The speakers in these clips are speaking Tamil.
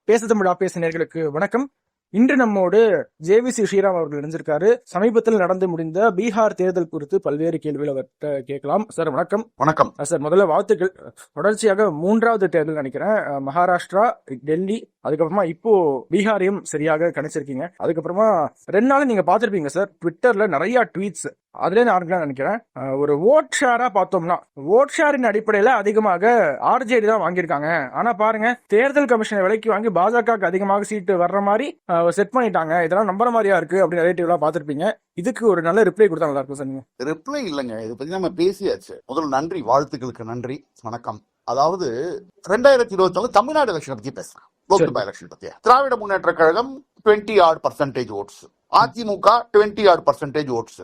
பேச தமிழ் ஆபேச நேயர்களுக்கு வணக்கம். இன்று நம்மோடு ஜேவிசி ஸ்ரீராம் அவர்கள் இணைஞ்சிருக்காரு. சமீபத்தில் நடந்து முடிந்த பீகார் தேர்தல் குறித்து பல்வேறு கேள்விகள் அவர்கிட்ட கேட்கலாம். சார் வணக்கம். வணக்கம் சார், முதல்ல வாழ்த்துக்கள். தொடர்ச்சியாக 3வது தேர்தல் நினைக்கிறேன். மகாராஷ்டிரா, டெல்லி, அதுக்கப்புறமா இப்போ பீகாரையும் சரியாக கணிச்சிருக்கீங்க. அதுக்கப்புறமா 2 நாள் நீங்க பாத்திருப்பீங்க சார், ட்விட்டர்ல நிறைய ட்வீட்ஸ். அதுல நான் நினைக்கிறேன், ஒரு ஓட் ஷேரா பார்த்தோம்னா ஓட் ஷேரின் அடிப்படையில அதிகமாக ஆர்ஜேடி தான் வாங்கியிருக்காங்க. ஆனா பாருங்க, தேர்தல் கமிஷனை விலைக்கு வாங்கி பாஜகவுக்கு அதிகமாக சீட்டு வர்ற மாதிரி செட் பண்ணிட்டாங்க. இதெல்லாம் நம்புற மாதிரியா இருக்கு அப்படின்னு நரேட்டிவ்லாம் பார்த்திருப்பீங்க. இதுக்கு ஒரு நல்ல ரிப்ளை கொடுத்தா நல்லா இருக்கும் சார். நீங்க ரிப்ளை இல்லைங்க, இதை பத்தி நம்ம பேசியாச்சு. முதல்ல நன்றி, வாழ்த்துக்களுக்கு நன்றி, வணக்கம். அதாவது 2024 தமிழ்நாடு எலெக்ஷன் பத்தி பேசுறேன். லோக்சபா எலெக்ஷன் பத்தி. Dravida Munnetra Kazhagam 20% oats, AIADMK 20% oats,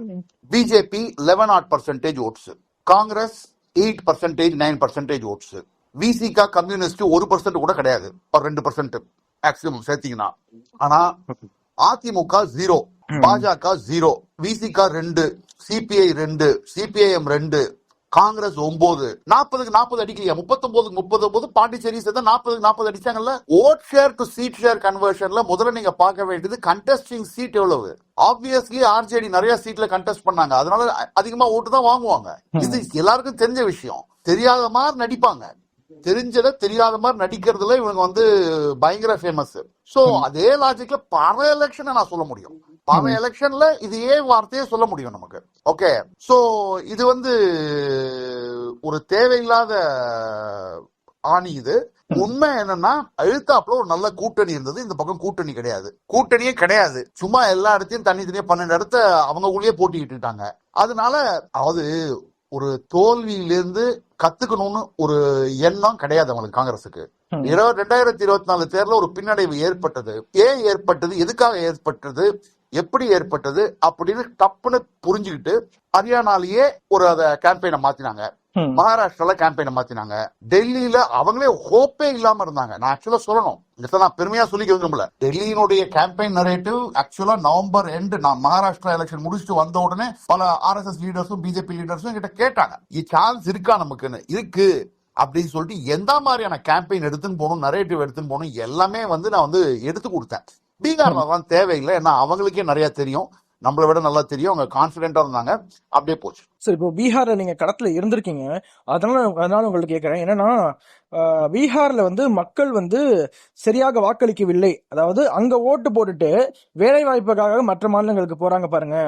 BJP 11% oats, Congress 8%, 9% oats, Visika communist 1% கூட கிடையாது, ஒரு 2% மேக்சிமம் சேர்த்தீங்கன்னா. ஆனா அதிமுக 0, பாஜக 0, விசிகா 2, சிபிஐ 2, சிபிஐஎம் 2, காங்கிரஸ் 9. 40க்கு 40 அடிக்கலையா? 39க்கு 39 பாண்டிச்சேரி சேர்த்தா 40க்கு 40 அடிச்சாங்கல்ல. Vote share to seat share கன்வர்ஷன்ல முதல்ல நீங்க பார்க்க வேண்டியது கண்டெஸ்டிங் சீட் எவ்வளவு. ஆப்வியஸ்லி ஆர்ஜேடி நிறைய சீட்ல கண்டெஸ்ட் பண்ணாங்க, அதனால அதிகமா ஓட்டு தான் வாங்குவாங்க. இது எல்லாருக்கும் தெரிஞ்ச விஷயம். தெரியாத மாதிரி நடிப்பாங்க, தெரிஞ்சத தெரியாத மாதிரி நடிக்கிறதுல இவங்க பயங்கர ஃபேமஸ். சோ அதே லாஜிக்ல பல எலெக்ஷனை நான் சொல்ல முடியும். பல எலெக்ஷன்ல இதே வார்த்தையே சொல்ல முடியும் நமக்கு. ஓகே, சோ இது ஒரு தேவையில்லாத ஆணி. இது உண்மை என்னன்னா, எழுத்தாப்புல ஒரு நல்ல கூட்டணி இருந்தது. இந்த பக்கம் கூட்டணி கிடையாது, கூட்டணியே கிடையாது. சும்மா எல்லா இடத்தையும் தனித்தனியா 12 இடத்த அவங்களுக்குள்ளேயே போட்டிக்கிட்டாங்க. அதனால அதாவது ஒரு தோல்வியிலிருந்து கத்துக்கணும்னு ஒரு எண்ணம் கிடையாது அவங்களுக்கு, காங்கிரஸுக்கு. 2024 தேர்தல ஒரு பின்னடைவு ஏற்பட்டது. ஏன் ஏற்பட்டது, எதுக்காக ஏற்பட்டது, எப்படி ஏற்பட்டது அப்படின்னு தப்புன்னு புரிஞ்சுக்கிட்டு ஹரியானாலேயே ஒரு கேம்பெயினை மாத்தினாங்க, மகாராஷ்டிரால கேம்பெயினை மாத்தினாங்க, டெல்லியில அவங்களே ஹோப்பே இல்லாம இருந்தாங்க. நான் ஆக்சுவலா சொல்லணும், நான் பெருமையா சொல்லிக்க விரும்பல. டெல்லியினுடைய கேம்பெயின் நரேட்டிவ் ஆக்சுவலா நவம்பர் எண்டு, நான் மகாராஷ்டிரா எலெக்ஷன் முடிச்சுட்டு வந்த உடனே பல ஆர்எஸ்எஸ் லீடர்ஸும் பிஜேபி லீடர்ஸும் கிட்ட கேட்டாங்க, இது சான்ஸ் இருக்கா நமக்குன்னு. இருக்கு அப்படின்னு சொல்லிட்டு எந்த மாதிரியான கேம்பெயின் எடுத்துன்னு போகணும், நரேட்டிவ் எடுத்துன்னு போகணும், எல்லாமே நான் எடுத்து கொடுத்தேன். பீகார்ல தான் தேவையில்லை, ஏன்னா அவங்களுக்கே நிறைய தெரியும், நம்மளை விட நல்லா தெரியும், அவங்க கான்பிடென்டா இருந்தாங்க. அப்படியே போச்சு. சரி, இப்போ பீகார்ல நீங்க களத்துல இருந்திருக்கீங்க, அதனால உங்களுக்கு கேட்கறேன். என்னன்னா, பீகார்ல மக்கள் சரியாக வாக்களிக்கவில்லை. அதாவது அங்க ஓட்டு போட்டுட்டு வேலை வாய்ப்புக்காக மற்ற மாநிலங்களுக்கு போறாங்க பாருங்க.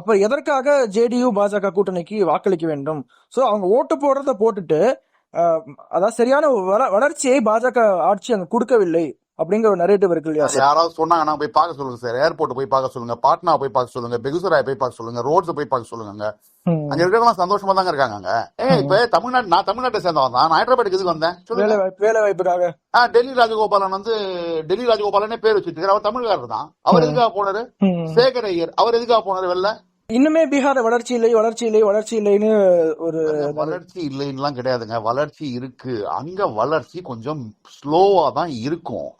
அப்ப எதற்காக ஜேடியு பாஜக கூட்டணிக்கு வாக்களிக்க வேண்டும்? சோ அவங்க ஓட்டு போடுறத போட்டுட்டு அதாவது சரியான வளர்ச்சியை பாஜக ஆட்சி அங்க கொடுக்கவில்லை அப்படிங்கிற ஒரு நரேட்டிவ் இருக்கு இல்லையா? யாராவது சொன்னாங்கன்னா போய் பார்க்க சொல்லுங்க சார், ஏர்போர்ட் போய் பார்க்க சொல்லுங்க, பாட்னா போய் பார்க்க சொல்லுங்க, பெகுசராய் போய் பார்க்க சொல்லுங்க, ரோட்ஸ் போய் பார்க்க சொல்லுங்க. அங்க இருக்கிறவங்க சந்தோஷமா தாங்க இருக்காங்க. இப்ப தமிழ்நாடு, நான் தமிழ்நாட்டை சேர்ந்தவன் தான். நான் ஹைதராபாத்துக்கு எதுக்கு வந்தேன்? வேலை வாய்ப்புக்காக. டெல்லி ராஜகோபாலன் டெல்லி ராஜகோபாலனே பேர் வச்சுட்டு அவர் தமிழ்காரர் தான். அவர் எதுக்காக போனாரு? சேகர் ஐயர் அவர் எதுக்காக போனாரு வெளில? இன்னுமே பீகார் வளர்ச்சி இல்லைன்னு ஒரு வளர்ச்சி இல்லைன்னு கிடையாதுங்க, வளர்ச்சி இருக்கு. அங்க வளர்ச்சி கொஞ்சம் ஸ்லோவா தான் இருக்கும்.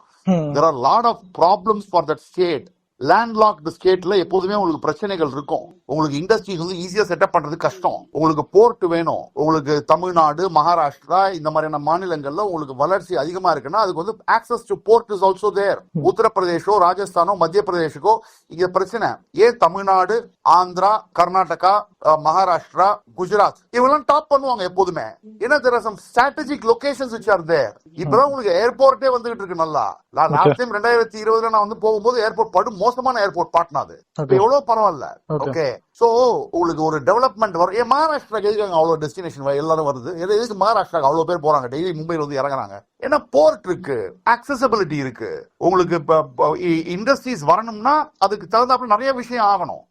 There are a lot of problems for that state. Landlocked ஸ்டேட்ல எப்போதுமே உங்களுக்கு பிரச்சனைகள் இருக்கும். உங்களுக்கு இண்டஸ்ட்ரீஸ் ஈஸியா செட்டப் பண்றது கஷ்டம். உங்களுக்கு போர்ட் வேணும். உங்களுக்கு தமிழ்நாடு, மகாராஷ்டிரா இந்த மாதிரியான மாநிலங்கள்ல உங்களுக்கு வளர்ச்சி அதிகமா இருக்குன்னா அதுக்கு access to port is also there. உத்தரப்பிரதேஷோ, ராஜஸ்தானோ, மத்திய பிரதேஷுக்கோ இங்க பிரச்சனை. ஏன் தமிழ்நாடு, ஆந்திரா, கர்நாடகா, மகாராஷ்டிரா, குஜராத் இவெல்லாம் டாப் பண்ணுவாங்க எப்போதுமே. ஏன்னா there are some strategic locations which are there. இப்பதான் உங்களுக்கு ஏர்போர்ட்டே வந்துகிட்டு இருக்கு நல்லா. லாஸ்ட் டைம் 2020 நான் போகும்போது ஏர்போர்ட் மோசமான ஏர்போர்ட் பாட்னா, அது எவ்வளவு பரவாயில்ல. ஓகே, சோ உங்களுக்கு ஒரு டெவலப்மெண்ட் வரும். ஏன் மகாராஷ்டிராக்கு எதுக்கு அவ்வளவு டெஸ்டினேஷன் எல்லாரும் வருது? எதுக்கு மகாராஷ்டிராக்கு அவ்வளவு பேர் போறாங்க? டெய்லி மும்பைல இறங்குறாங்க. ஏன்னா போர்ட் இருக்கு, அக்சசபிலிட்டி இருக்கு. உங்களுக்கு இண்டஸ்ட்ரீஸ் வரணும்னா அதுக்கு தகுந்தாப்புல நிறைய விஷயம் ஆகணும்.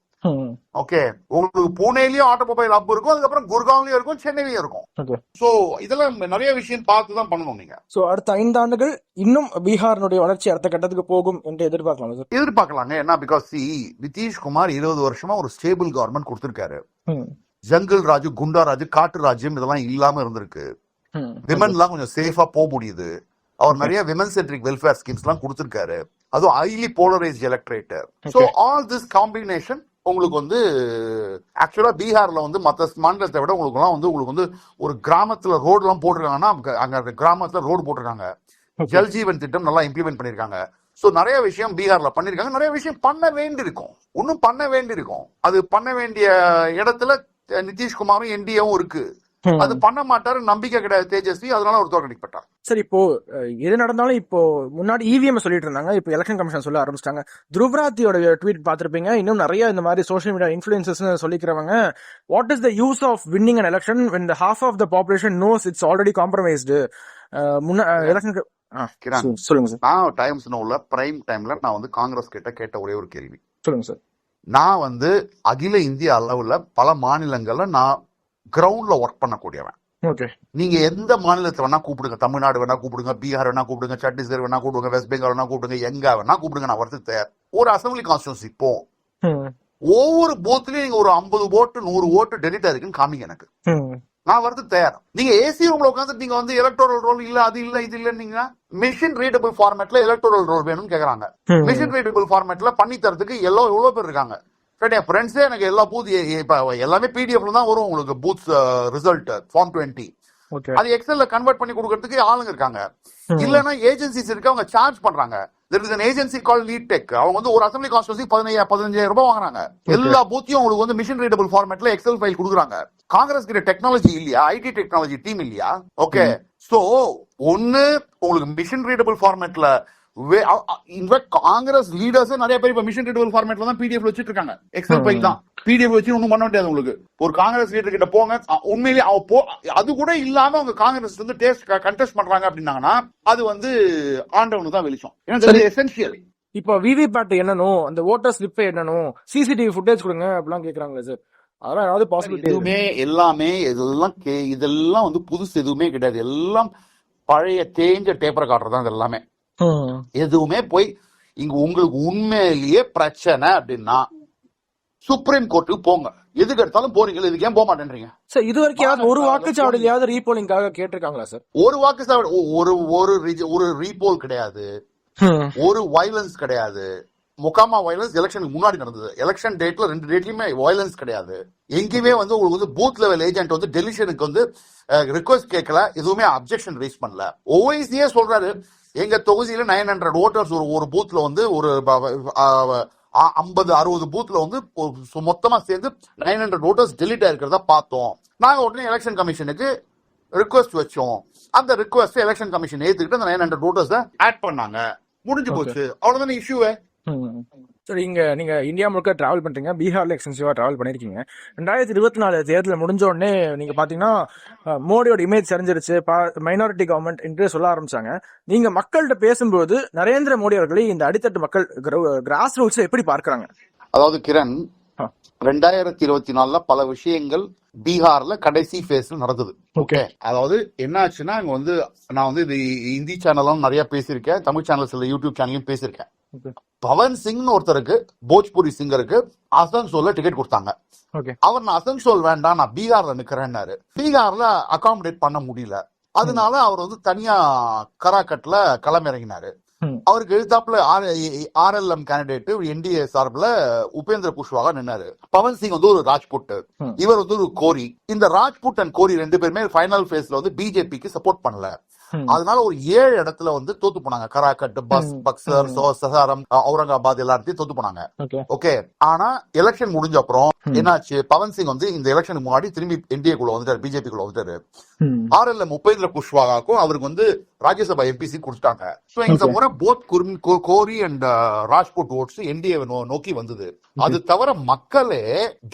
ஓகே, உங்களுக்கு புனேலயும் ஆட்டோமொபைல் ஹப் இருக்கும், அதுக்கப்புறம் குர்காவ்லயும் இருக்கும், சென்னையிலயும் இருக்கும். சோ இதெல்லாம் நிறைய விஷயம் பார்த்து தான் பண்ணணும் நீங்க. சோ அடுத்த 5 ஆண்டுகள் இன்னும் பீகாரினுடைய வளர்ச்சி அடுத்த கட்டத்துக்கு போகும் என்று எதிர்பார்க்கலாங்க. ஏன்னா பிகாஸ் நிதிஷ்குமார் 20 வருஷமா ஒரு ஸ்டேபிள் கவர்மெண்ட் கொடுத்திருக்காரு. ஜங்கிள் ராஜு, குண்டா ராஜு, காட்டு ராஜ்யம் இதெல்லாம் இல்லாம இருந்திருக்கு. விமன் எல்லாம் கொஞ்சம் சேஃபா போக முடியுது. அவர் நிறைய விமன் சென்ட்ரிக் வெல்ஃபேர் ஸ்கீம்ஸ் எல்லாம் கொடுத்திருக்காரு. அதுவும் highly polarized electorate. So all this combination உங்களுக்கு ஆக்சுவலா பீகார்ல மற்ற மாநிலத்தை விட உங்களுக்கு ஒரு கிராமத்துல ரோடு எல்லாம் போட்டிருக்காங்கன்னா அங்க கிராமத்துல ரோடு போட்டிருக்காங்க. Okay. ஜல்ஜீவன் திட்டம் நல்லா இம்ப்ளிமெண்ட் பண்ணிருக்காங்க. சோ நிறைய விஷயம் பீகார்ல பண்ணிருக்காங்க, நிறைய விஷயம் பண்ண வேண்டியிருக்கும், இன்னும் பண்ண வேண்டியிருக்கும். அது பண்ண வேண்டிய இடத்துல நிதிஷ்குமாரும் என்டிஏவும் இருக்கு. அது பண்ண மாட்டாரு, நம்பிக்கை கிடையாது தேஜஸ்வி, அதனால அவர் தோற்கடிக்கப்பட்டார். சரி, இப்போ எது நடந்தாலும் இப்போ முன்னாடி இவிஎம் சொல்லிட்டு இருந்தாங்க, இப்போ எலெக்ஷன் கமிஷன் சொல்ல ஆரம்பிச்சிட்டாங்க. துருவ்ராத்தியோட ட்வீட் பார்த்திருப்பீங்க, இன்னும் நிறைய இந்த மாதிரி சோஷியல் மீடியா இன்ஃபுளுசர்ஸ் சொல்லிக்கிறவங்க, what is the use of winning an election when the half of the population knows it's already compromised? Election சொல்லுங்க சார். நான் டைம்ஸ் நோல பிரைம் டைம்ல நான் வந்து காங்கிரஸ் கிட்ட கேட்ட ஒரே ஒரு கேள்வி. சொல்லுங்க சார். நான் வந்து அகில இந்திய அளவுல பல மாநிலங்கள்ல நான் கிரவுண்ட்ல ஒர்க் பண்ணக்கூடியவன். ஓகே. நீங்க எந்த மாநிலத்தை வேணா கூப்பிடுங்க, தமிழ்நாடு வேணா கூப்பிடுங்க, பீகார் வேணா கூப்பிடுங்க, சத்தீஸ்கர் வேணா கூப்பிடுங்க, வெஸ்ட் பெங்கால் வேணா கூப்பிடுங்க, எங்க வேணா கூப்பிடுங்க, நான் வரதுக்கு தயார். ஒரு அசம்பிளி கான்ஸ்டியூன்சி இப்போ ஒவ்வொரு பூத்லயும் நீங்க ஒரு 50 ஓட்டு 100 ஓட்டு டெலிட் ஆயிருக்குன்னு காமிங்க எனக்கு, நான் வரதுக்கு தயார். நீங்க ஏசி ரூம்ல உட்காந்து நீங்க வந்து எலக்டோரல் ரோல் இல்ல, அது இல்ல, இது இல்ல, மிஷின் ரீடபிள் ஃபார்மேட்ல எலக்டோரல் ரோல் வேணும்னு கேக்குறாங்க. மிஷின் ரீடபிள் ஃபார்மேட்ல பண்ணி தரதுக்கு எவ்வளவு பேர் இருக்காங்க. என் ஃப்ரெண்ட்ஸே எனக்கு எல்லா பூத் எல்லாமே பிடிஎஃப்ல தான் வரும் உங்களுக்கு, பூத் ரிசல்ட் ஃபார்ம் 20 அது எக்ஸல்ல கன்வெர்ட் பண்ணி கொடுக்கறதுக்கு ஆளுங்க இருக்காங்க. இல்லன்னா ஏஜென்சிஸ் இருக்கு, அவங்க சார்ஜ் பண்றாங்க. there is an agency called lead tech, அவங்க வந்து ஒரு அசம்பிளி கான்ஸ்டியூன்சி 15,000 ரூபாய் வாங்குறாங்க. எல்லா பூத்தையும் உங்களுக்கு வந்து மிஷின் ரீடபிள் ஃபார்மேட்ல எக்ஸல் ஃபைல் கொடுக்குறாங்க. காங்கிரஸ் கிட்ட டெக்னாலஜி இல்லையா, ஐடி டெக்னாலஜி டீம் இல்லையா? ஓகே, சோ ஒன்னு உங்களுக்கு மிஷின் ரீடபிள் ஃபார்மேட்ல, இன்ஃபேக்ட் காங்கிரஸ் லீடர்ஸ் நிறைய பேர் இப்ப மிஷின் ரீடபிள் ஃபார்மேட்ல தான் பிடிஎஃப் வச்சிட்டு இருக்காங்க. எக்ஸல் ஃபைல் தான் பிடிஎஃப் வச்சு ஒன்னும் பண்ண முடியாது உங்களுக்கு. ஒரு காங்கிரஸ் லீடர் கிட்ட போங்க, உண்மையிலேயே அது கூட இல்லாம அவங்க காங்கிரஸ் வந்து கண்டெஸ்ட் பண்றாங்க அப்படின்னாங்கன்னா அது வந்து ஆண்டவனுக்கு தான் வெளிச்சம். ஏன்னா எசென்ஷியல். இப்போ விவிபேட் என்னனும், அந்த ஓட்டர் ஸ்லிப் என்னனும், சிசிடிவி ஃபுட்டேஜ் கொடுங்க அப்படிலாம் கேக்குறாங்களே சார், அதெல்லாம் ஏதாவது பாசிபிலிட்டி? எதுவுமே எல்லாமே இதெல்லாம் வந்து புதுசு எதுவுமே கிடையாது. எல்லாம் பழைய தேஞ்ச டேப்பர் காட்டுறது தான் எல்லாமே. எதுவுமே போய் இங்க உங்களுக்கு உண்மையிலேயே பிரச்சனை அப்படின்னா சுப்ரீம் கோர்ட்டுக்கு போங்க. எதுக்கு எடுத்தாலும் போறீங்க, இதுக்கு ஏன் போக மாட்டேன்றீங்க சார்? இது வரைக்கும் ஒரு வாக்குச்சாவடியிலாவது ரீபோலிங்காக கேட்டிருக்காங்களா சார்? ஒரு வாக்குச்சாவடி, ஒரு ரீபோல் கிடையாது, ஒரு வயலன்ஸ் கிடையாது. முகாமா வயலன்ஸ் எலெக்ஷனுக்கு முன்னாடி நடந்தது. எலெக்ஷன் டேட்ல 2 டேட்லயுமே வயலன்ஸ் கிடையாது. எங்கேயுமே வந்து உங்களுக்கு வந்து பூத் லெவல் ஏஜென்ட் வந்து டெலிஷனுக்கு வந்து ரிக்வெஸ்ட் கேட்கல, எதுவுமே அப்ஜெக்ஷன் ரைஸ் பண்ணல. ஓவைசியே சொல்றாரு, எங்க தொகுதியில 900 ஓட்டர்ஸ் ஒரு பூத்ல வந்து ஒரு 50-60 பூத்ல வந்து மொத்தமா சேர்ந்து 900 ஓட்டர்ஸ் டெலிட் ஆயிருக்கிறதா பார்த்தோம். நாங்க உடனே எலெக்ஷன் கமிஷனுக்கு ரிக்வெஸ்ட் வச்சோம். அந்த ரிக்வெஸ்ட் எலெக்ஷன் கமிஷன் ஏத்துக்கிட்டு அந்த 900 ஓட்டர்ஸ் ஆட் பண்ணாங்க. முடிஞ்சு போச்சு, அவ்வளவுதானே இஷ்யூவே. சரி, நீங்க இந்தியா முழுக்க டிராவல் பண்றீங்க, பீகார்ல எக்ஸ்டென்சிவா டிராவல் பண்ணிருக்கீங்க. 2024 தேர்தல் முடிஞ்ச உடனே நீங்க பாத்தீங்கன்னா மோடியோட இமேஜ் சரிஞ்சிருச்சு, மைனாரிட்டி கவர்மெண்ட் என்று சொல்ல ஆரம்பிச்சாங்க. நீங்க மக்கள்கிட்ட பேசும்போது நரேந்திர மோடி அவர்களை இந்த அடித்தட்டு மக்கள் கிராஸ் ரூட்ஸ் எப்படி பார்க்கறாங்க? அதாவது கிரண், 2024 பல விஷயங்கள் பீகார்ல கடைசி பேஸ்ல நடந்தது. ஓகே, அதாவது என்ன ஆச்சுன்னா, இங்க வந்து நான் வந்து இது ஹிந்தி சேனலும் நிறைய பேசியிருக்கேன், தமிழ் சேனல்ஸ்ல யூடியூப் சேனலையும் பேசியிருக்கேன். பவன் சிங் ஒருத்தருக்கு, போஜ்பூரி சிங்கருக்கு அசன்சோல்ல டிக்கெட் கொடுத்தாங்க. அவர் நான் அசன்சோல் வேண்டாம், நான் பீகார்ல நிக்கிறேன்னாரு. பீகார்ல அகாமடேட் பண்ண முடியல, அதனால அவர் வந்து தனியா கராக்கட்ல களமிறங்கினாரு. அவருக்கு எழுத்தாப்புல RLM கேண்டிடேட் என்டிஏ சார்பில் உபேந்திர குஷ்வாகா நின்னாரு. பவன் சிங் வந்து ஒரு ராஜ்புட், இவர் வந்து ஒரு கோரி. இந்த ராஜ்புட் அண்ட் கோரி 2 பேருமே ஃபைனல் ஃபேஸ்ல வந்து பிஜேபிக்கு சப்போர்ட் பண்ணல. அதனால ஒரு 7 இடத்துல வந்து தோத்து போனாங்க. கராக்கட், பக்சர், சசாரம், அவுரங்காபாத் எல்லாத்தையும் தோத்து போனாங்க. ஓகே, ஆனா எலெக்ஷன் முடிஞ்ச அப்புறம் என்னாச்சு, பவன் சிங் வந்து இந்த எலெக்ஷனுக்கு முன்னாடி திரும்பி என்டிஏ குள்ள வந்துட்டாரு, பிஜேபி குள்ள வந்துட்டாரு. RLM உபேந்திர குஷ்வாகாக்கும் அவருக்கு வந்து ராஜ்யசபா எம்பிசி கொடுத்தாங்க. சோ இந்த முறை போத் கோரி அண்ட் ராஜ்புட் ஓட்ஸ் என்டிஏ நோக்கி வந்தது. அது தவிர மக்களே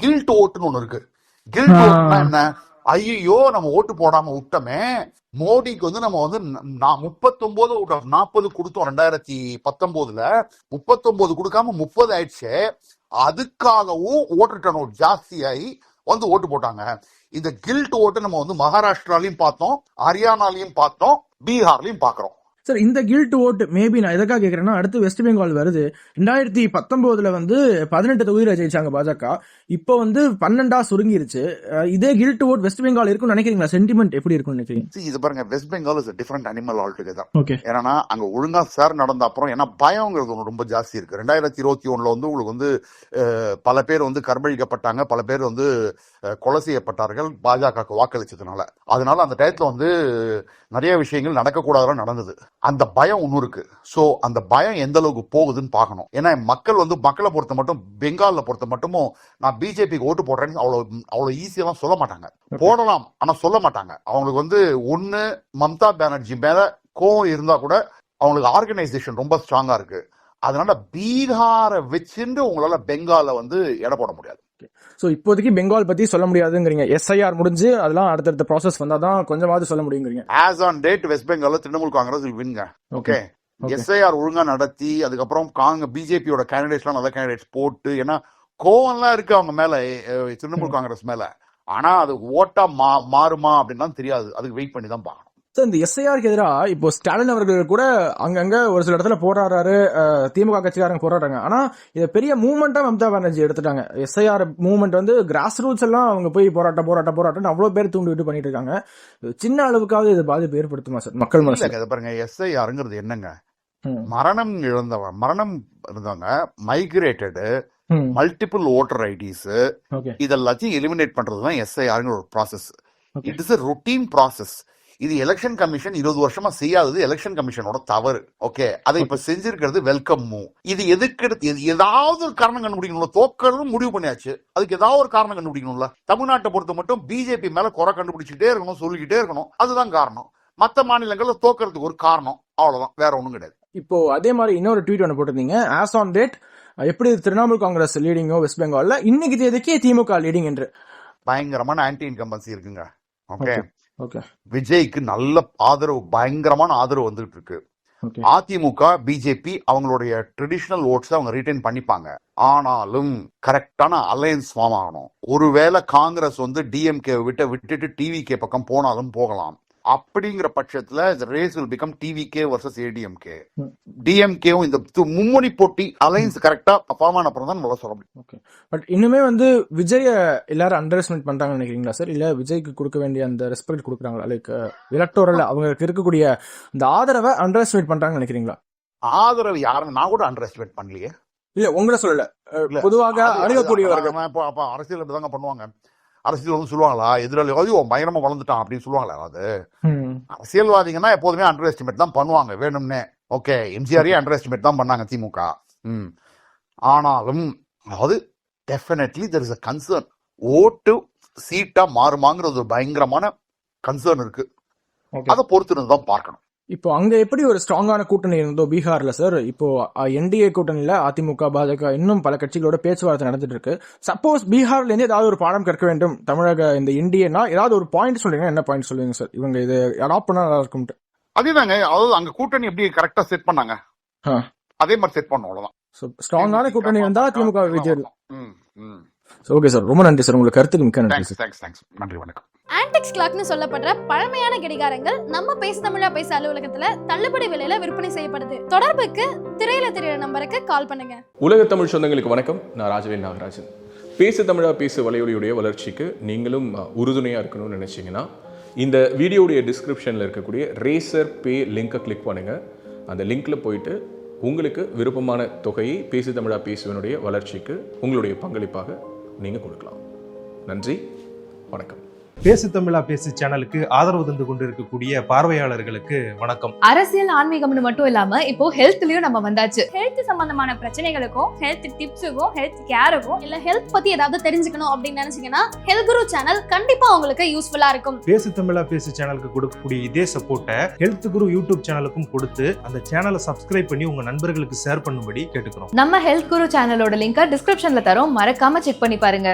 கில்ட் ஓட்டுன்னு ஒண்ணு இருக்கு. கில்ட் ஓட்டுனா என்ன? ஐயோ நம்ம ஓட்டு போடாம விட்டோமே, மோடிக்கு வந்து நம்ம வந்து 39 out of 40 கொடுத்தோம் 2019, 39 கொடுக்காம 30 ஆயிடுச்சு. அதுக்காகவும் ஓட்டர் டர்ன் அவுட் ஜாஸ்தியாகி வந்து ஓட்டு போட்டாங்க. இந்த கில்ட் ஓட்டு நம்ம வந்து மகாராஷ்டிராலையும் பார்த்தோம், ஹரியானாலையும் பார்த்தோம், பீகார்லயும் பாக்குறோம். சார், இந்த கில்ட் ஓட் மேபி நான் எதுக்காக கேட்கறேன்னா, அடுத்து வெஸ்ட் பெங்கால் வருது. 2019 வந்து 18 தொகுதியில ஜெயிச்சாங்க பாஜக, இப்போ வந்து 12 சுருங்கிருச்சு. இதே கில்ட் ஓட் வெஸ்ட் பெங்கால் இருக்கும்னு நினைக்கிறீங்களா? சென்டிமெண்ட் எப்படி இருக்கும் நினைக்கிறீங்க? இது பாருங்க, west Bengal is different animal altogether. ஏன்னா அங்க ஒழுங்கா சார் நடந்த அப்புறம், ஏன்னா பயங்கிறது ஒன்று ரொம்ப ஜாஸ்தி இருக்கு. 2021 வந்து உங்களுக்கு வந்து பல பேர் வந்து கற்பழிக்கப்பட்டாங்க, பல பேர் வந்து கொலை செய்யப்பட்டார்கள் பாஜக வாக்களிச்சதுனால. அதனால அந்த டயத்துல வந்து நிறைய விஷயங்கள் நடக்கக்கூடாதான் நடந்தது. அந்த பயம் ஒன்றும் இருக்கு. ஸோ அந்த பயம் எந்த அளவுக்கு போகுதுன்னு பார்க்கணும். ஏன்னா மக்களை பொறுத்த மட்டும், பெங்காலில் பொறுத்த மட்டுமும் நான் பிஜேபிக்கு ஓட்டு போடுறேன்னு அவ்வளோ ஈஸியெல்லாம் சொல்ல மாட்டாங்க. போடலாம், ஆனால் சொல்ல மாட்டாங்க. அவங்களுக்கு ஒன்று மம்தா பானர்ஜி மேல கோவம் இருந்தா கூட அவங்களுக்கு ஆர்கனைசேஷன் ரொம்ப ஸ்ட்ராங்கா இருக்கு. அதனால பீகாரை வச்சுட்டு உங்களால பெங்கால எடை போட முடியாது. ஸோ இப்போதைக்கு பெங்கால் பத்தி சொல்ல முடியாதுங்கிறீங்க. எஸ்ஐஆர் முடிஞ்சு அதெல்லாம் அடுத்தடுத்த ப்ராசஸ் வந்தாதான் கொஞ்சமாவது சொல்ல முடியுங்கிறீங்க. ஆஸ் ஆன் டேட் வெஸ்ட் பெங்கால்ல திரிணாமுல் காங்கிரஸ் வின்ங்க. ஓகே, எஸ்ஐஆர் ஒழுங்கா நடத்தி அதுக்கப்புறம் பிஜேபியோட கேண்டிடேட்ஸ்லாம் நல்ல கேண்டிடேட்ஸ் போட்டு, ஏன்னா கோவம்லாம் இருக்கு அவங்க மேல, திரிணாமுல் காங்கிரஸ் மேல. ஆனா அது ஓட்டா மாறுமா அப்படின்லாம் தெரியாது. அதுக்கு வெயிட் பண்ணி தான் பார்க்கணும். சார், இந்த எஸ்ஐஆருக்கு எதிராக இப்போ ஸ்டாலின் அவர்கள் கூட அங்கங்க ஒரு சில இடத்துல போராடுறாரு, திமுக கட்சிக்காரங்க போராடுறாங்க. ஆனா இதை பெரிய மூவ்மெண்டா மம்தா பானர்ஜி எடுத்துட்டாங்க. எஸ்ஐஆர் மூவ்மெண்ட் கிராஸ் ரூட்ஸ் எல்லாம் அவங்க போய் போராட்டம் அவ்வளவு பேர் தூண்டி விட்டு பண்ணிட்டு இருக்காங்க. சின்ன அளவுக்காவது இது பாதிப்பு ஏற்படுத்துமா சார் மக்கள் மனசுல? பாருங்க, எஸ்ஐஆருங்கிறது என்னங்க, மரணம் இருந்தவங்க, மைக்ரேட்டடு, மல்டிபிள் ஓட்டர் ஐடிஸ், இதெல்லாத்தையும் எலிமினேட் பண்றதுதான் எஸ்ஐஆருங்கிற ஒரு process. It is a routine process. இது எலெக்ஷன் கமிஷன் 20 வருஷமா செய்யாதது எலெக்ஷன் கமிஷனோட தவறு. ஓகே, அதை இப்ப செஞ்சிருக்கிறது வெல்கம் மூவ். இது ஏதாவது ஒரு காரணம் கண்டுபிடிக்கணும்ல. தோக்கிறதும் முடிவு பண்ணியாச்சு, அதுக்கு ஏதாவது ஒரு காரணம் கண்டுபிடிக்கணும்ல. தமிழ்நாட்டை பொறுத்த மட்டும் பிஜேபி மேல குறை கண்டுபிடிச்சிட்டே இருக்கணும், சொல்லிக்கிட்டே இருக்கணும். அதுதான் காரணம். மற்ற மாநிலங்கள்ல தோக்கிறதுக்கு ஒரு காரணம், அவ்வளவுதான், வேற ஒண்ணும் கிடையாது. இப்போ அதே மாதிரி இன்னொரு ட்வீட் ஒன்று போட்டிருந்தீங்க. ஆஸ் ஆன் டேட் எப்படி திரிணாமுல் காங்கிரஸ் லீடிங்கோ வெஸ்ட் பெங்கால்ல, இன்னைக்கு தேதிக்கு திமுக லீடிங் என்று பயங்கரமான ஆன்டி இன்கம்பன்சி இருக்குங்க. ஓகே, ஓகே, விஜய்க்கு நல்ல ஆதரவு, பயங்கரமான ஆதரவு வந்துட்டு இருக்கு. அதிமுக பிஜேபி அவங்களுடைய ட்ரெடிஷனல் ஓட்ஸ் அவங்க ரிட்டைன் பண்ணிப்பாங்க. ஆனாலும் கரெக்டான அலையன்ஸ் ஃபார்ம் ஆகணும். ஒருவேளை காங்கிரஸ் டிஎம்கே விட்டுட்டு டிவிகே பக்கம் போனாலும் போகலாம். அப்படிங்கிற பட்சத்துல race will become TVK versus ADMK. டிஎம்கேவும் இந்த மும்மணி போட்டி அலைன்ஸ் கரெக்டா ஃபார்ம் ஆன அப்புறம் தான் நல்லா சொல்ல முடியும். ஓகே, பட் இன்னுமே விஜய எல்லாரும் அண்டர் எஸ்டிமேட் பண்றாங்கன்னு நினைக்கிறீங்களா சார்? இல்ல விஜய்க்கு கொடுக்க வேண்டிய அந்த ரெஸ்பெக்ட் கொடுக்குறாங்களா? லைக் எலக்டோரல் அவங்களுக்கு இருக்கக்கூடிய இந்த ஆதரவை அண்டர் எஸ்டிமேட் பண்றாங்கன்னு நினைக்கிறீங்களா? ஆதரவு யாரும் நான் கூட அண்டர் எஸ்டிமேட் பண்ணலையே. இல்ல உங்களை சொல்லல, பொதுவாக அணுகக்கூடியவர்கள். அரசியல் இப்படிதாங்க பண்ணுவாங்க. அரசியல் சொல்லுவாங்களா, எதிராளி பயங்கரமா வளர்ந்துட்டான் அப்படின்னு சொல்லுவாங்களா? அது அரசியல்வாதிங்கன்னா எப்போதுமே அண்டர் எஸ்டிமேட் தான் பண்ணுவாங்க வேணும்னே. ஓகே, எம்ஜிஆரையே அண்டர் எஸ்டிமேட் தான் பண்ணாங்க திமுக. ஆனாலும் definitely there is a concern. ஓட்டு சீட்டா மாறுமாங்கிறது ஒரு பயங்கரமான கன்சர்ன் இருக்கு. அதை பொறுத்து தான் பார்க்கணும். இப்போ அங்க எப்படி ஒரு ஸ்ட்ராங்கான கூட்டணி இருந்தோ பீகார்ல சார், இப்போ என்டிஏ கூட்டணியில அதிமுக பாஜக இன்னும் பல கட்சிகளோட பேச்சுவார்த்தை நடந்துட்டு இருக்கு. சப்போஸ் பீகார்ல இருந்து ஏதாவது ஒரு பாடம் கற்க வேண்டும் தமிழக இந்த என்டிஏனா ஏதாவது ஒரு பாயிண்ட் சொல்றீங்க, என்ன பாயிண்ட் சொல்லுவீங்க சார்? இவங்க இது அடாப்ட் பண்ணா நல்லா இருக்கும். அதேதாங்க, அதாவது அங்க கூட்டணி எப்படி கரெக்டா செட் பண்ணாங்க, அதே மாதிரி செட் பண்ணணும், அவ்வளவுதான். ஸ்ட்ராங்கான கூட்டணி இருந்தா திமுக விஜய். ஓகே சார், ரொம்ப நன்றி சார், உங்களுக்கு கருத்துக்கு மிக்க நன்றி சார். நன்றி, வணக்கம். ஆன்டிக்ஸ் கிளாக்னு சொல்லப்படுற பழமையான கடிகாரங்கள் நம்ம பேசு தமிழா பேச அலுவலகத்துல தள்ளுபடி விலையில விற்பனை செய்யப்படுது. தொடர்புக்கு திரையில தெரியுற நம்பருக்கு கால் பண்ணுங்க. உலக தமிழ் சொந்தங்களுக்கு வணக்கம், நான் ராஜவேல் நாகராஜன். பேசு தமிழா பேசு வலையொலியுடைய வளர்ச்சிக்கு நீங்களும் உறுதுணையா இருக்கணும்னு நினைச்சீங்கன்னா இந்த வீடியோடைய டிஸ்கிரிப்ஷன்ல இருக்கக்கூடிய ரேசர் பே லிங்கை கிளிக் பண்ணுங்க. அந்த லிங்க்ல போயிட்டு உங்களுக்கு விருப்பமான தொகையை பேசு தமிழா பேசுவனுடைய வளர்ச்சிக்கு உங்களுடைய பங்களிப்பாக நீங்க கொடுக்கலாம். நன்றி, வணக்கம். பேசு தமிழா பேசு சேனலுக்கு ஆதரவு தந்து கொண்டிருக்கக்கூடிய பார்வையாளர்களுக்கு வணக்கம். அரசியல் ஆன்மீகம்னு மட்டும் இல்லாம இப்போ ஹெல்த்லயும் நம்ம வந்தாச்சு. ஹெல்த் சம்பந்தமான பிரச்சனைகளுக்கும் ஹெல்த் டிப்ஸுக்கும் ஹெல்த் கேருக்கும் இல்ல ஹெல்த் பத்தி ஏதாவது தெரிஞ்சுக்கணும் அப்படின்னு நினைச்சீங்கன்னா ஹெல்த் குரு சேனல் கண்டிப்பா உங்களுக்கு யூஸ்ஃபுல்லா இருக்கும். பேசு தமிழா பேசு சேனலுக்கு கொடுக்கக்கூடிய இதே சப்போர்ட்டை ஹெல்த் குரு யூடியூப் சேனலுக்கும் கொடுத்து அந்த சேனலை சப்ஸ்கிரைப் பண்ணி உங்க நண்பர்களுக்கு ஷேர் பண்ணும்படி கேட்டுக்கிறோம். நம்ம ஹெல்த் குரு சேனலோட லிங்கை டிஸ்கிரிப்ஷன்ல தரோம், மறக்காம செக் பண்ணி பாருங்க.